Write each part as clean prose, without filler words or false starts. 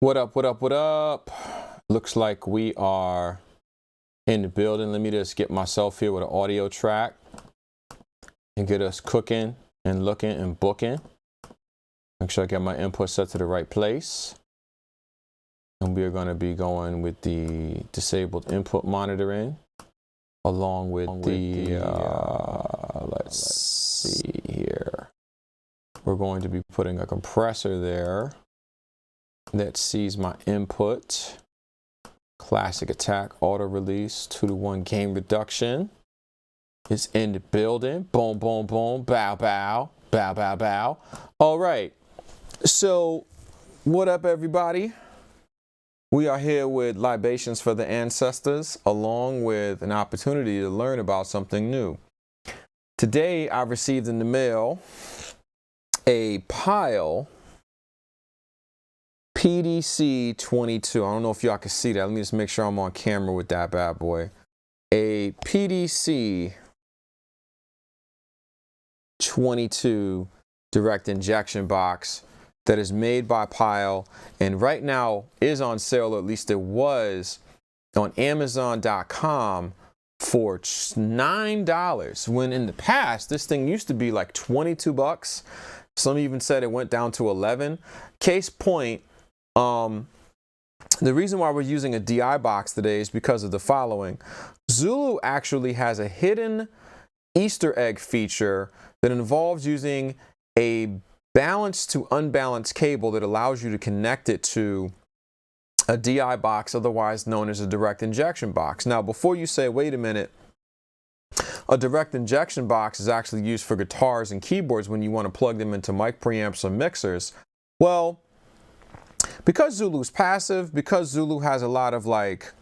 What up, what up, what up? Looks like we are in the building. Let me just get myself here with an audio track and get us cooking and looking and booking. Make sure I get my input set to the right place. And we are going to be going with the disabled input monitoring along with let's see here. We're going to be putting a compressor there that sees my input. Classic attack, auto release, 2-to-1 gain reduction is in the building. Boom, boom, boom, bow, bow, bow, bow, bow. All right, so what up, everybody? We are here with Libations for the Ancestors, along with an opportunity to learn about something new. Today, I received in the mail a pile PDC 22. I don't know if y'all can see that. Let me just make sure I'm on camera with that bad boy. A PDC 22 direct injection box that is made by Pile and right now is on sale, or at least it was on Amazon.com for $9, when in the past this thing used to be like 22 bucks. Some even said it went down to 11. Case point, the reason why we're using a DI box today is because of the following. Zulu actually has a hidden Easter egg feature that involves using a balanced to unbalanced cable that allows you to connect it to a DI box, otherwise known as a direct injection box. Now, before you say, wait a minute, a direct injection box is actually used for guitars and keyboards when you want to plug them into mic preamps or mixers. Well, because Zulu's passive, because Zulu has a lot of like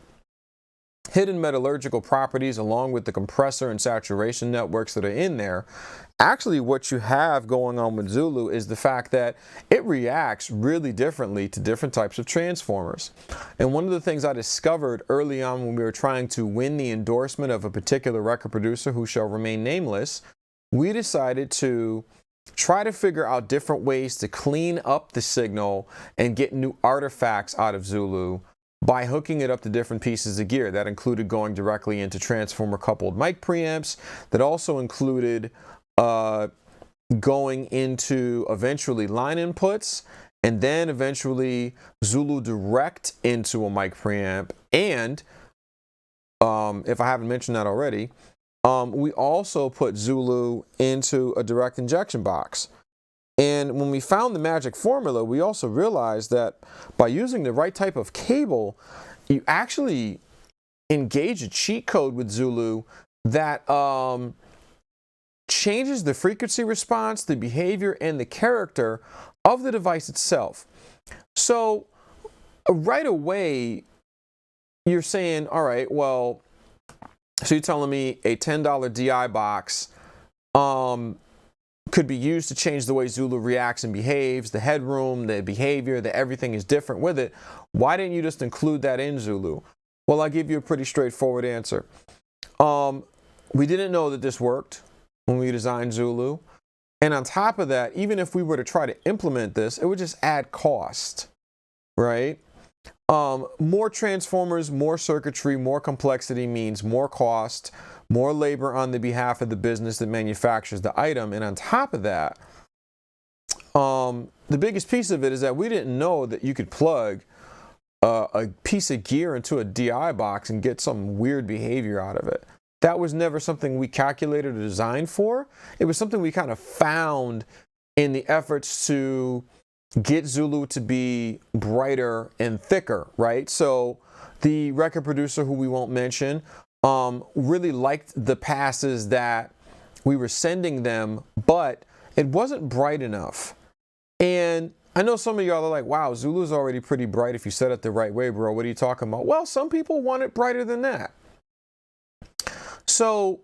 hidden metallurgical properties along with the compressor and saturation networks that are in there, actually what you have going on with Zulu is the fact that it reacts really differently to different types of transformers. And one of the things I discovered early on when we were trying to win the endorsement of a particular record producer who shall remain nameless, we decided to try to figure out different ways to clean up the signal and get new artifacts out of Zulu by hooking it up to different pieces of gear. That included going directly into transformer coupled mic preamps. That also included going into eventually line inputs, and then eventually Zulu direct into a mic preamp. And if I haven't mentioned that already, we also put Zulu into a direct injection box. And when we found the magic formula, we also realized that by using the right type of cable, you actually engage a cheat code with Zulu that changes the frequency response, the behavior, and the character of the device itself. So right away, you're saying, all right, well, so you're telling me a $10 DI box could be used to change the way Zulu reacts and behaves, the headroom, the behavior, the everything is different with it. Why didn't you just include that in Zulu? Well, I'll give you a pretty straightforward answer. We didn't know that this worked when we designed Zulu. And on top of that, even if we were to try to implement this, it would just add cost, right? More transformers, more circuitry, more complexity means more cost, more labor on the behalf of the business that manufactures the item. And on top of that, the biggest piece of it is that we didn't know that you could plug a piece of gear into a DI box and get some weird behavior out of it. That was never something we calculated or designed for. It was something we kind of found in the efforts to get Zulu to be brighter and thicker, right? So the record producer, who we won't mention, really liked the passes that we were sending them, but it wasn't bright enough. And I know some of y'all are like, wow, Zulu's already pretty bright if you set it the right way, bro. What are you talking about? Well, some people want it brighter than that. So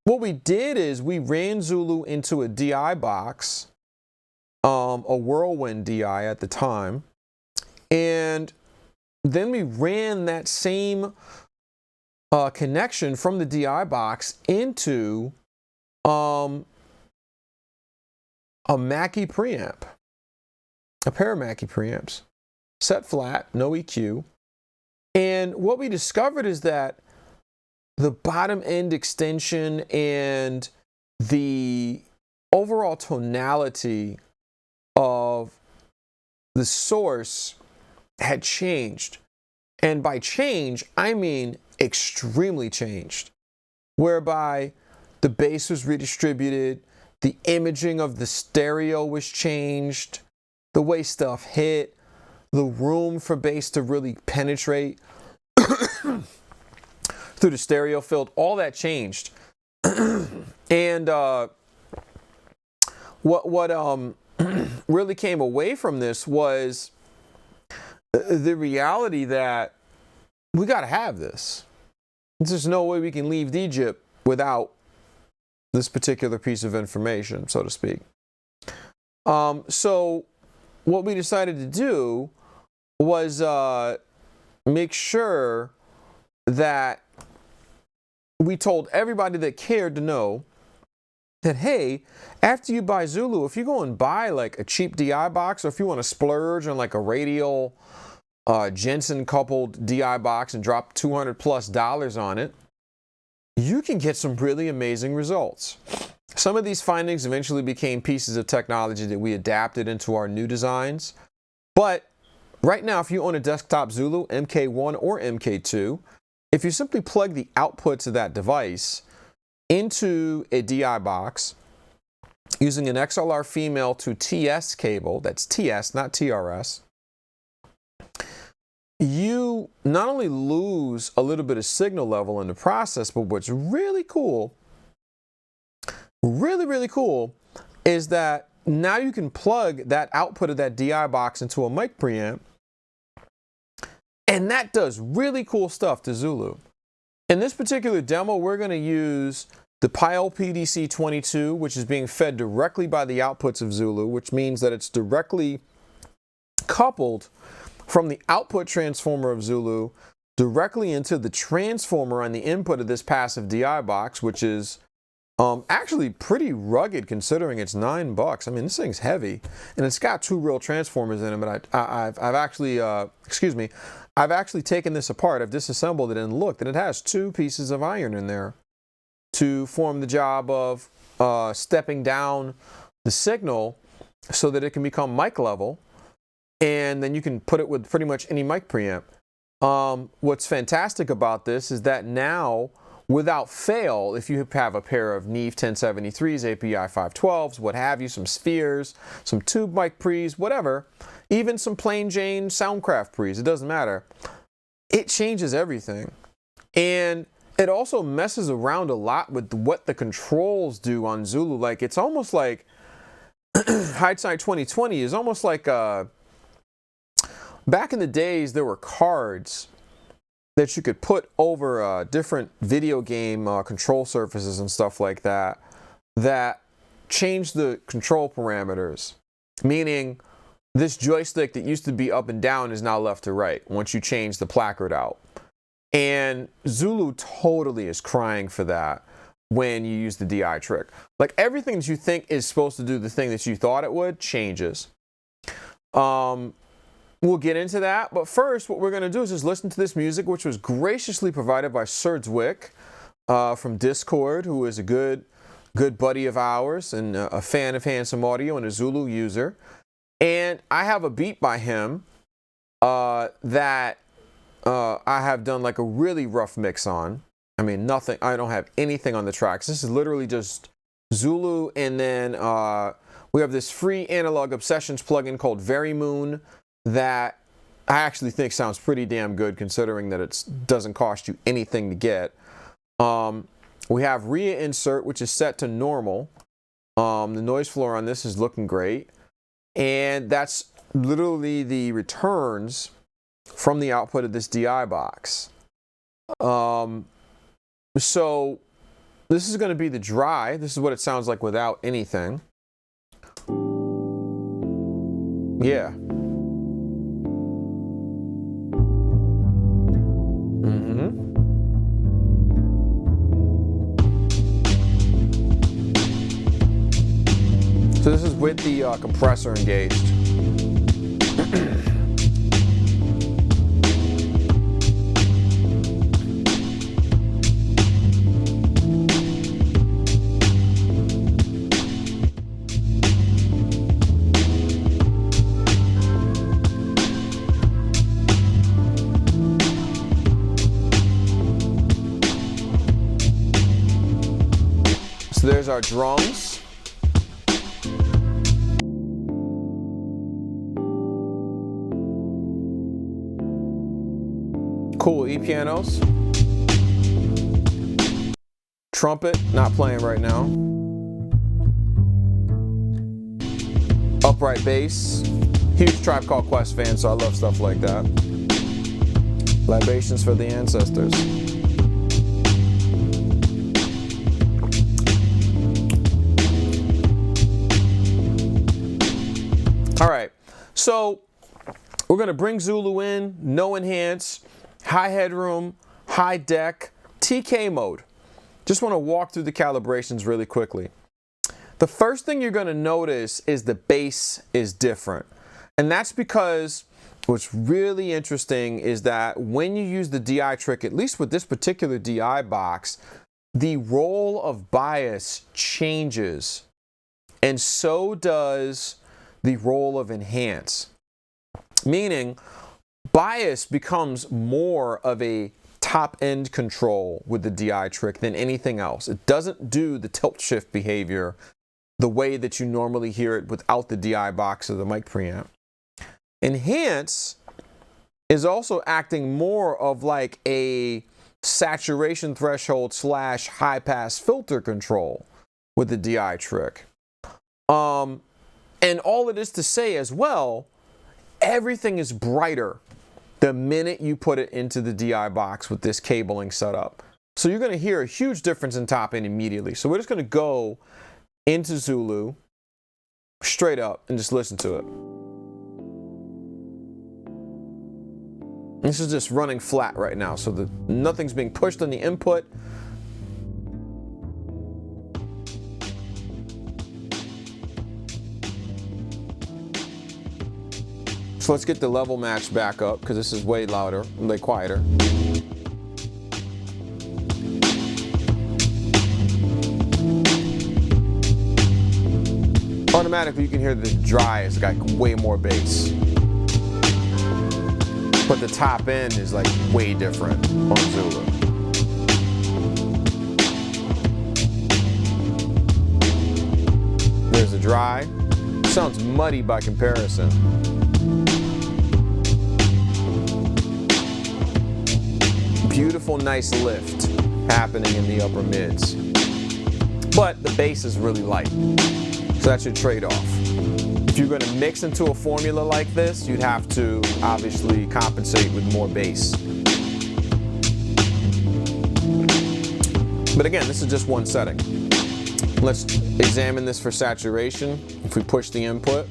what we did is we ran Zulu into a DI box, a Whirlwind DI at the time, and then we ran that same connection from the DI box into a Mackie preamp, a pair of Mackie preamps. set flat, no EQ. And what we discovered is that the bottom end extension and the overall tonality of the source had changed. And by change, I mean extremely changed, whereby the bass was redistributed, the imaging of the stereo was changed, the way stuff hit, the room for bass to really penetrate through the stereo field, all that changed. And what really came away from this was the reality that we got to have this. There's no way we can leave Egypt without this particular piece of information, so to speak. So what we decided to do was make sure that we told everybody that cared to know that, hey, after you buy Zulu, if you go and buy like a cheap DI box, or if you want to splurge on like a radial Jensen coupled DI box and drop $200+ on it, you can get some really amazing results. Some of these findings eventually became pieces of technology that we adapted into our new designs. But right now, if you own a desktop Zulu, MK1 or MK2, if you simply plug the outputs of that device into a DI box using an XLR female to TS cable, that's TS, not TRS, you not only lose a little bit of signal level in the process, but what's really cool, really cool, is that now you can plug that output of that DI box into a mic preamp, and that does really cool stuff to Zulu. In this particular demo, we're going to use the Pyle PDC-22, which is being fed directly by the outputs of Zulu, which means that it's directly coupled from the output transformer of Zulu directly into the transformer on the input of this passive DI box, which is actually pretty rugged considering it's $9. I mean, this thing's heavy, and it's got 2 real transformers in it. But I've actually, I've actually taken this apart. I've disassembled it and looked, and it has 2 pieces of iron in there to form the job of stepping down the signal so that it can become mic level. And then you can put it with pretty much any mic preamp. What's fantastic about this is that now, without fail, if you have a pair of Neve 1073s, API 512s, what have you, some spheres, some tube mic pre's, whatever, even some plain Jane Soundcraft pre's, it doesn't matter. It changes everything. And it also messes around a lot with what the controls do on Zulu. Like, it's almost like Hindsight 2020 is almost like back in the days, there were cards that you could put over different video game control surfaces and stuff like that, that changed the control parameters. Meaning, this joystick that used to be up and down is now left to right once you change the placard out. And Zulu totally is crying for that when you use the DI trick. Like, everything that you think is supposed to do the thing that you thought it would changes. We'll get into that, but first what we're going to do is just listen to this music, which was graciously provided by Serdzwick from Discord, who is a good buddy of ours and a fan of Handsome Audio and a Zulu user. And I have a beat by him that I have done like a really rough mix on. I mean, nothing, I don't have anything on the tracks. This is literally just Zulu, and then we have this free Analog Obsessions plugin called Very Moon that I actually think sounds pretty damn good considering that it doesn't cost you anything to get. We have RIA insert, which is set to normal. The noise floor on this is looking great. And that's literally the returns from the output of this DI box. So this is going to be the dry. This is what it sounds like without anything. Yeah. So this is with the compressor engaged. So there's our drums. Cool E-pianos. Trumpet, not playing right now. Upright bass. Huge Tribe Called Quest fan, so I love stuff like that. Libations for the ancestors. All right, so we're gonna bring Zulu in, no enhance, high headroom, high deck, TK mode. Just want to walk through the calibrations really quickly. The first thing you're going to notice is the bass is different. And that's because what's really interesting is that when you use the DI trick, at least with this particular DI box, the role of bias changes. And so does the role of enhance. Meaning, bias becomes more of a top-end control with the DI trick than anything else. It doesn't do the tilt shift behavior the way that you normally hear it without the DI box or the mic preamp. Enhance is also acting more of like a saturation threshold / high pass filter control with the DI trick. And all it is to say as well, everything is brighter the minute you put it into the DI box with this cabling setup. So you're going to hear a huge difference in top end immediately. So we're just going to go into Zulu straight up and just listen to it. This is just running flat right now, so that nothing's being pushed on the input. So let's get the level match back up because this is way louder, way quieter. Automatically you can hear the dry has got way more bass. But the top end is like way different on Zulu. There's a dry. Sounds muddy by comparison. Beautiful, nice lift happening in the upper mids. But the bass is really light. So that's your trade-off. If you're going to mix into a formula like this, you'd have to obviously compensate with more bass. But again, this is just one setting. Let's examine this for saturation. If we push the input,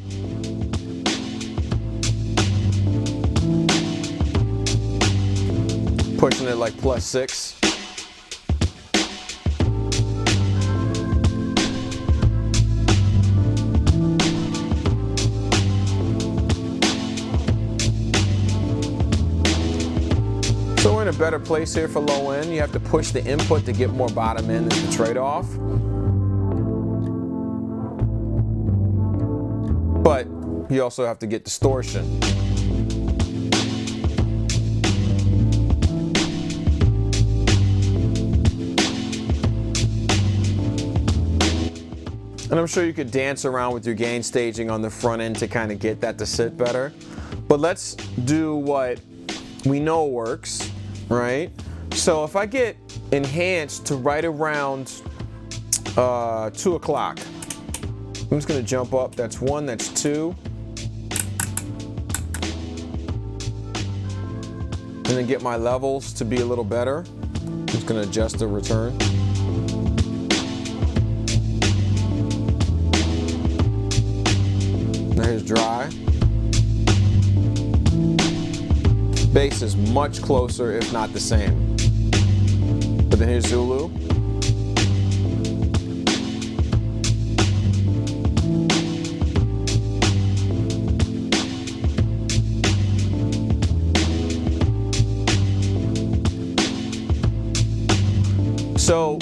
pushing it like +6. So we're in a better place here for low end. You have to push the input to get more bottom end as the trade-off. But you also have to get distortion. And I'm sure you could dance around with your gain staging on the front end to kind of get that to sit better. But let's do what we know works, right? So if I get enhanced to right around 2 o'clock, I'm just going to jump up. That's 1, that's 2. And then get my levels to be a little better. I'm just going to adjust the return. Here's dry. Bass is much closer, if not the same. But then here's Zulu. So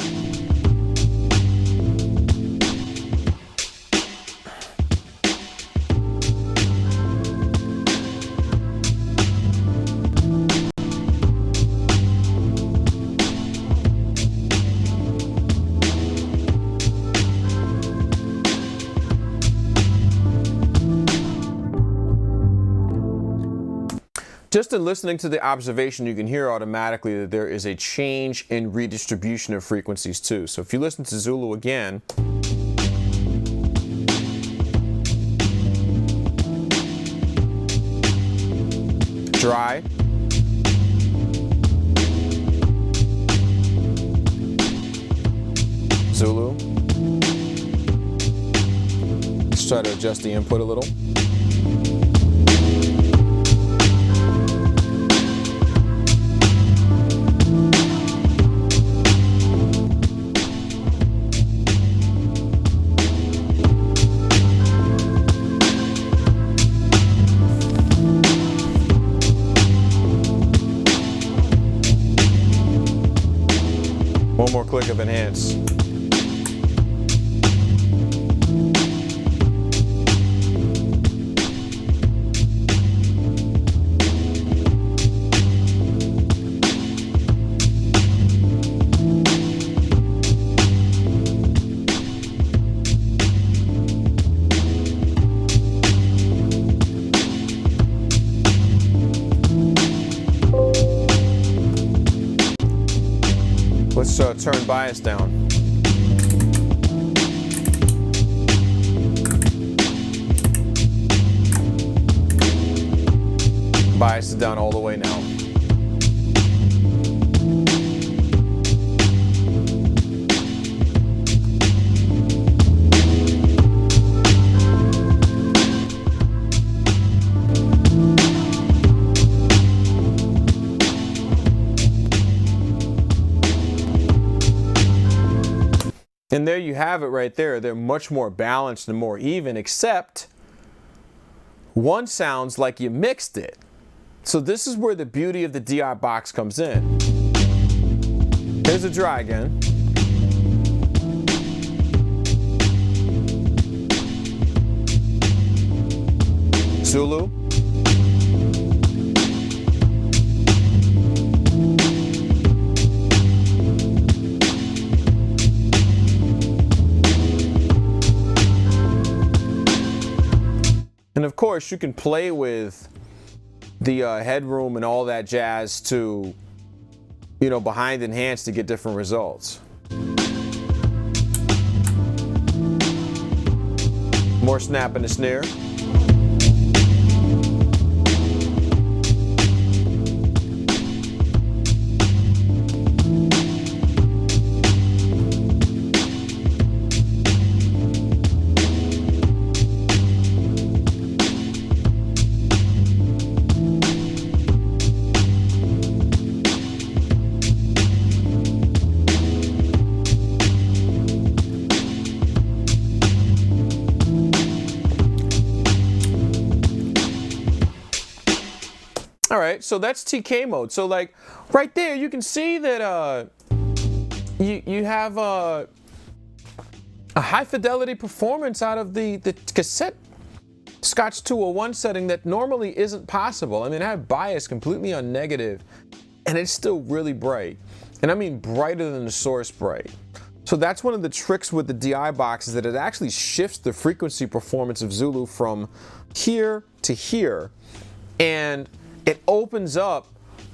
Just in listening to the observation, you can hear automatically that there is a change in redistribution of frequencies too. So if you listen to Zulu again, dry, Zulu. Let's try to adjust the input a little. One more click of enhance. Let's turn bias down. Bias is down all the way now. And there you have it right there. They're much more balanced and more even, except one sounds like you mixed it. So this is where the beauty of the DI box comes in. Here's a dry again. Zulu. And of course, you can play with the headroom and all that jazz to, you know, behind enhance to get different results. More snap in the snare. All right, so that's TK mode. So like right there, you can see that you have a high fidelity performance out of the cassette Scotch 201 setting that normally isn't possible. I mean, I have bias completely on negative, and it's still really bright. And I mean brighter than the source bright. So that's one of the tricks with the DI box, is that it actually shifts the frequency performance of Zulu from here to here. And it opens up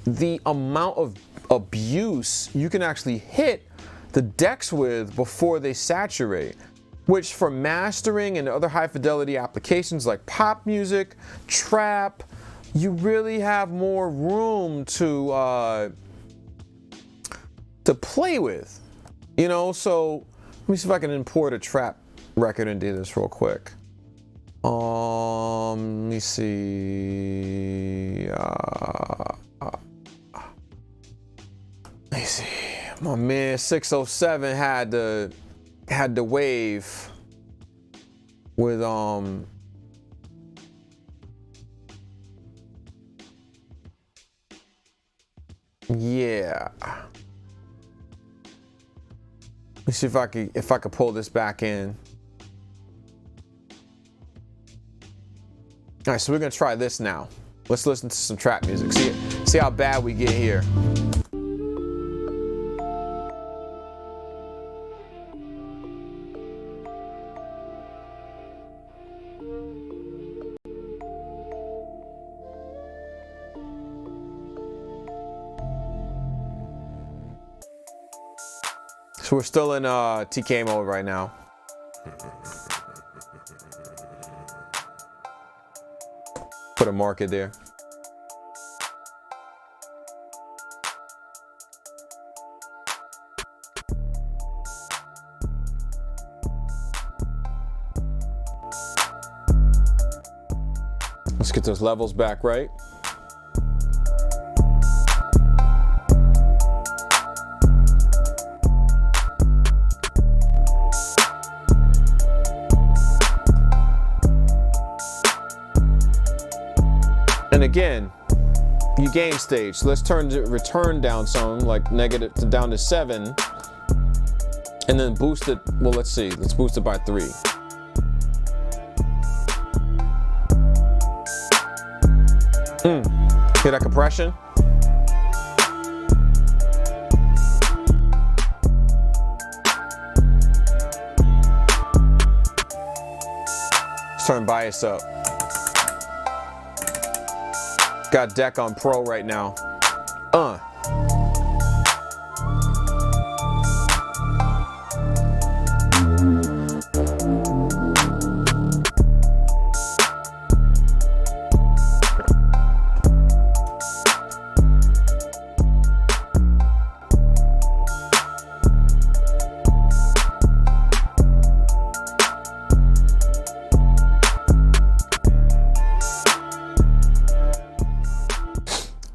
the amount of abuse you can actually hit the decks with before they saturate, which for mastering and other high fidelity applications like pop music, trap, you really have more room to play with, you know. So let me see if I can import a trap record and do this real quick. Let me see. Let me see. My man 607 had the wave with yeah. Let me see if I could pull this back in. All right, so we're gonna try this now. Let's listen to some trap music. See how bad we get here. So we're still in TK mode right now. Put a marker there. Let's get those levels back right. And again, you game stage. So let's turn the return down some, like negative to down to 7. And then boost it. Well, let's see. Let's boost it by 3. Hear that compression? Let's turn bias up. Got deck on pro right now.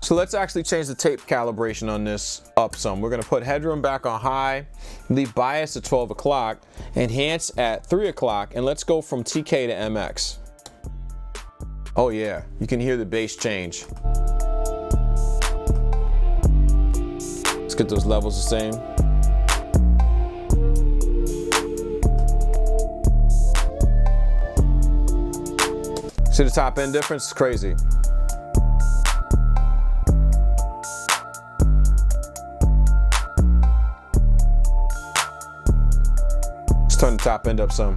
So let's actually change the tape calibration on this up some. We're gonna put headroom back on high, leave bias at 12 o'clock, enhance at 3 o'clock, and let's go from TK to MX. Oh yeah, you can hear the bass change. Let's get those levels the same. See the top end difference? It's crazy. Turn the top end up some.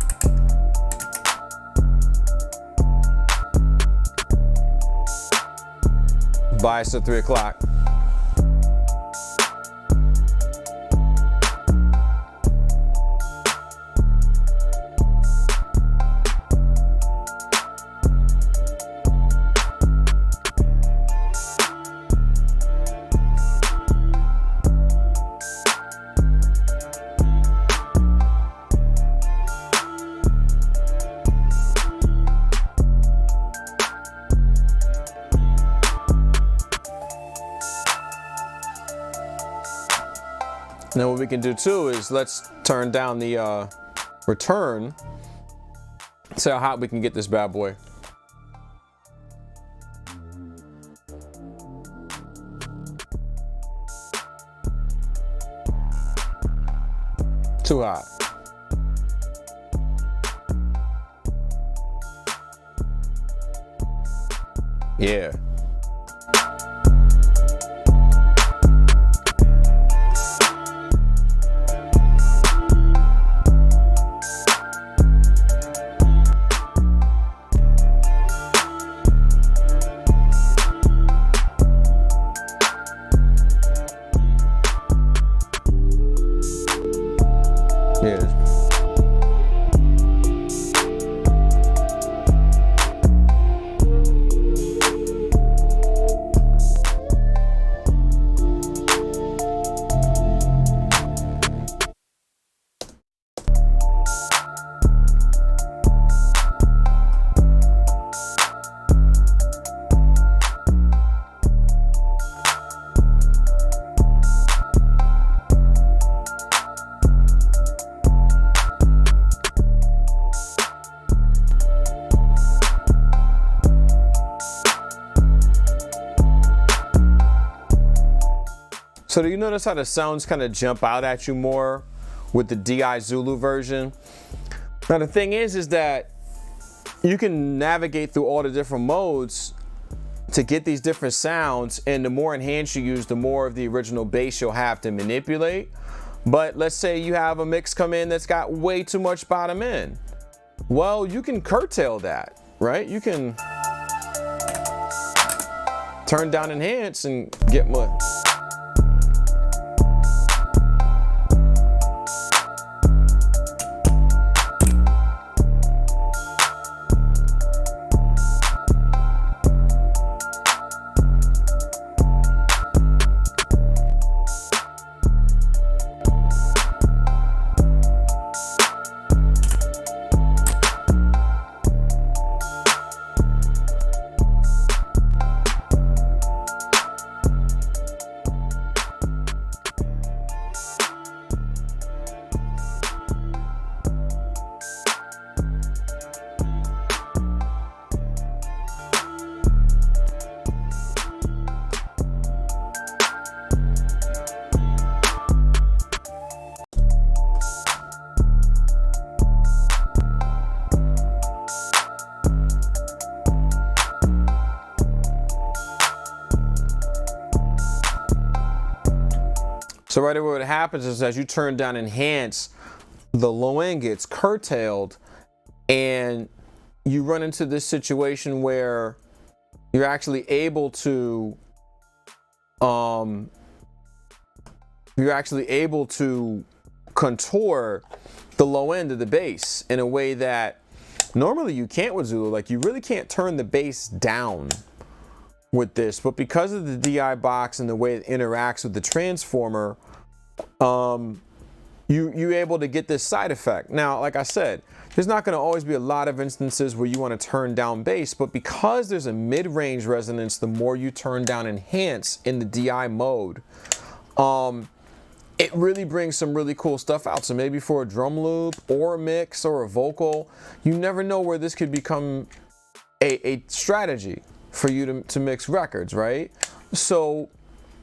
Bias at 3 o'clock. Now what we can do too is let's turn down the return. See how hot we can get this bad boy. Too hot. Yeah. So do you notice how the sounds kind of jump out at you more with the DI Zulu version? Now the thing is that you can navigate through all the different modes to get these different sounds, and the more enhanced you use, the more of the original bass you'll have to manipulate. But let's say you have a mix come in that's got way too much bottom end. Well, you can curtail that, right? You can turn down enhance and get more. So right away what happens is as you turn down enhance, the low end gets curtailed, and you run into this situation where you're actually able to contour the low end of the bass in a way that normally you can't with Zulu. Like, you really can't turn the bass down with this, but because of the DI box and the way it interacts with the transformer, you're able to get this side effect. Now, like I said, there's not going to always be a lot of instances where you want to turn down bass, but because there's a mid-range resonance, the more you turn down enhance in the DI mode, it really brings some really cool stuff out. So maybe for a drum loop or a mix or a vocal, you never know where this could become a strategy for you to mix records, right? So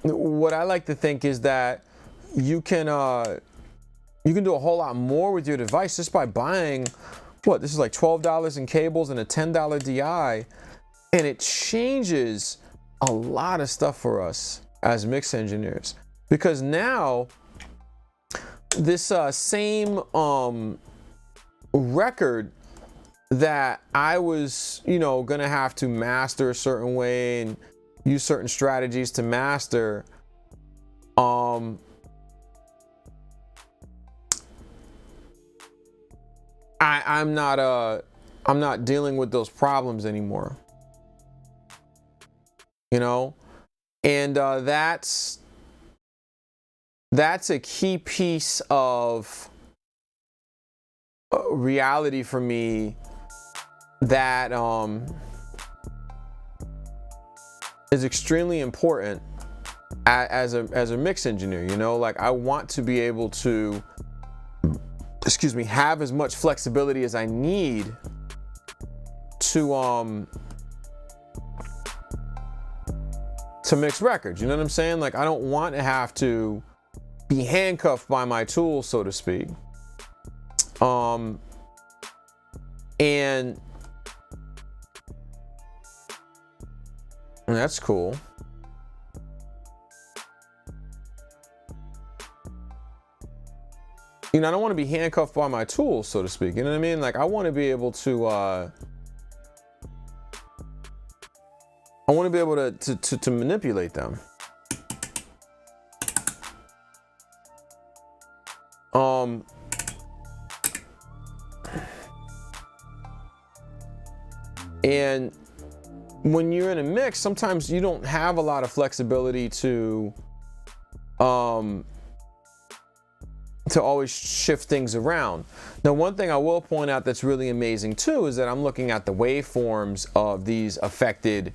what I like to think is that you can do a whole lot more with your device just by buying, this is like $12 in cables and a $10 DI, and it changes a lot of stuff for us as mix engineers, because now this same record that I was, gonna have to master a certain way and use certain strategies to master, I'm not dealing with those problems anymore, and that's a key piece of reality for me that is extremely important as a mix engineer. Like, I want to be able to, have as much flexibility as I need to mix records. You know what I'm saying? Like, I don't want to have to be handcuffed by my tools, so to speak. And that's cool. I don't want to be handcuffed by my tools, so to speak. You know what I mean? Like, I want to be able to to manipulate them. And when you're in a mix, sometimes you don't have a lot of flexibility to always shift things around. Now, one thing I will point out that's really amazing too is that I'm looking at the waveforms of these affected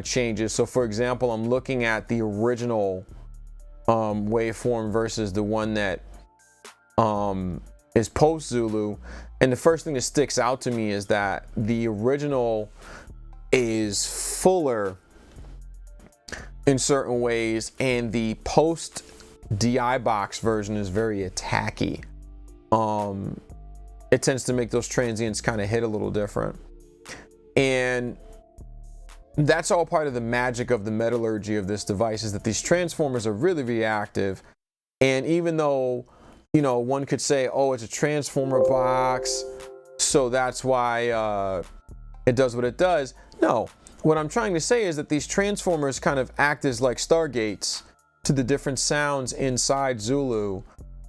changes. So for example, I'm looking at the original waveform versus the one that is post Zulu, and the first thing that sticks out to me is that the original is fuller in certain ways, and the post DI box version is very attacky. It tends to make those transients kind of hit a little different, and that's all part of the magic of the metallurgy of this device, is that these transformers are really reactive. And even though one could say, oh, it's a transformer box, so that's why it does what it does. No, what I'm trying to say is that these transformers kind of act as like stargates to the different sounds inside Zulu.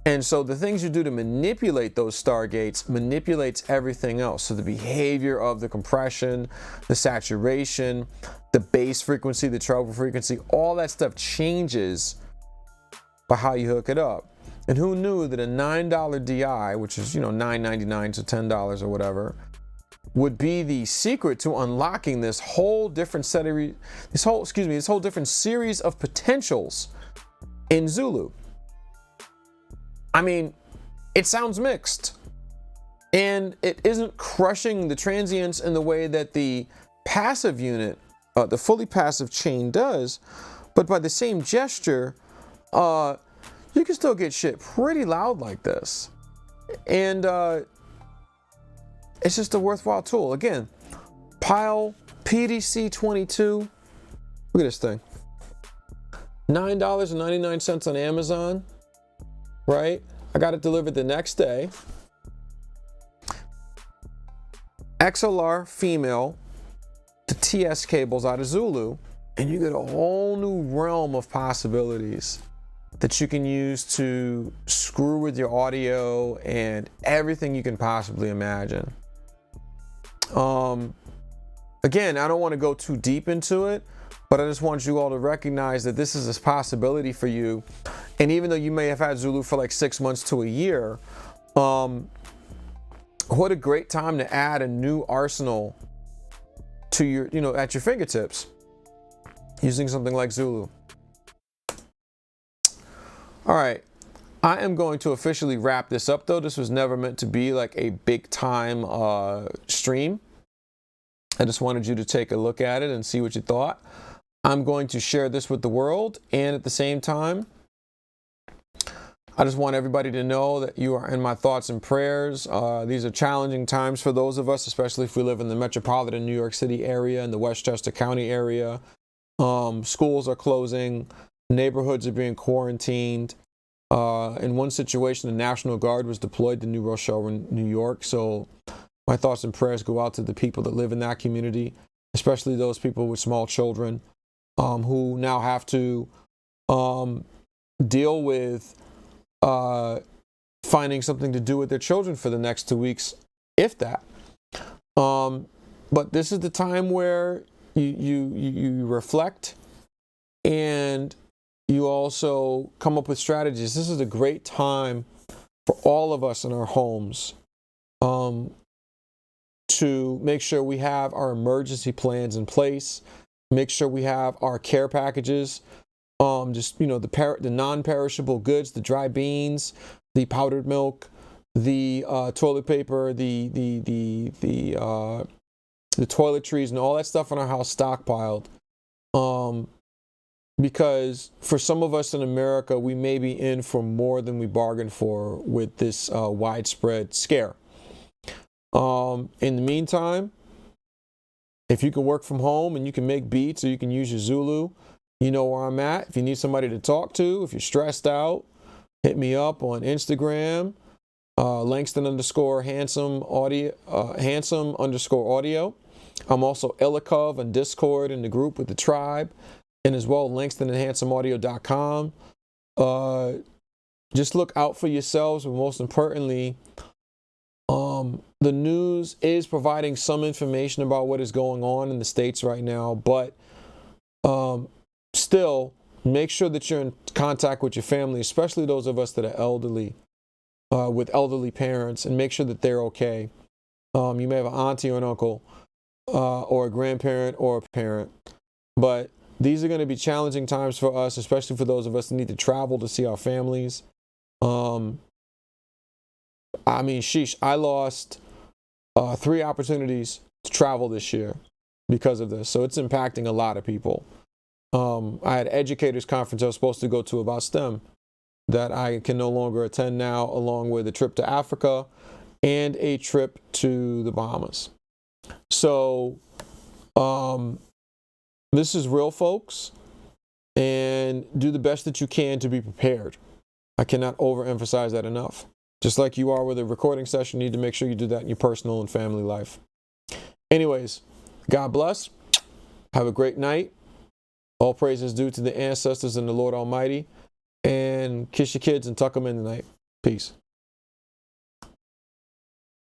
And so the things you do to manipulate those stargates manipulates everything else. So the behavior of the compression, the saturation, the bass frequency, the treble frequency, all that stuff changes by how you hook it up. And who knew that a $9 DI, which is, $9.99 to $10 or whatever, would be the secret to unlocking this whole different this whole different series of potentials in Zulu. I mean, it sounds mixed, and it isn't crushing the transients in the way that the passive unit, the fully passive chain does, but by the same gesture, you can still get shit pretty loud like this. And it's just a worthwhile tool. Again, Pile PDC 22. Look at this thing. $9.99 on Amazon, right? I got it delivered the next day. XLR female to TS cables out of Zulu, and you get a whole new realm of possibilities that you can use to screw with your audio and everything you can possibly imagine. Again, I don't want to go too deep into it, but I just want you all to recognize that this is a possibility for you. And even though you may have had Zulu for like 6 months to a year, what a great time to add a new arsenal to your, at your fingertips using something like Zulu. All right, I am going to officially wrap this up though. This was never meant to be like a big time stream. I just wanted you to take a look at it and see what you thought. I'm going to share this with the world, and at the same time, I just want everybody to know that you are in my thoughts and prayers. These are challenging times for those of us, especially if we live in the metropolitan New York City area and the Westchester County area. Schools are closing, neighborhoods are being quarantined. In one situation, the National Guard was deployed to New Rochelle, New York. So my thoughts and prayers go out to the people that live in that community, especially those people with small children who now have to deal with finding something to do with their children for the next 2 weeks, if that. But this is the time where you reflect and you also come up with strategies. This is a great time for all of us in our homes to make sure we have our emergency plans in place, make sure we have our care packages. The non-perishable goods, the dry beans, the powdered milk, the toilet paper, the toiletries, and all that stuff in our house stockpiled. Because for some of us in America, we may be in for more than we bargained for with this widespread scare. In the meantime, if you can work from home and you can make beats or you can use your Zulu, you know where I'm at. If you need somebody to talk to, if you're stressed out, hit me up on Instagram, Langston_handsome_audio. I'm also Illikov on Discord in the group with the tribe, and as well LangstonandHandsomeAudio.com. Just look out for yourselves, but most importantly, the news is providing some information about what is going on in the States right now, but still, make sure that you're in contact with your family, especially those of us that are elderly, with elderly parents, and make sure that they're okay. You may have an auntie or an uncle, or a grandparent or a parent, but these are going to be challenging times for us, especially for those of us that need to travel to see our families. I lost 3 opportunities to travel this year because of this, so it's impacting a lot of people. I had an educators conference I was supposed to go to about STEM that I can no longer attend now, along with a trip to Africa and a trip to the Bahamas. So this is real, folks, and do the best that you can to be prepared. I cannot overemphasize that enough. Just like you are with a recording session, you need to make sure you do that in your personal and family life. Anyways, God bless. Have a great night. All praises due to the ancestors and the Lord Almighty. And kiss your kids and tuck them in tonight. Peace.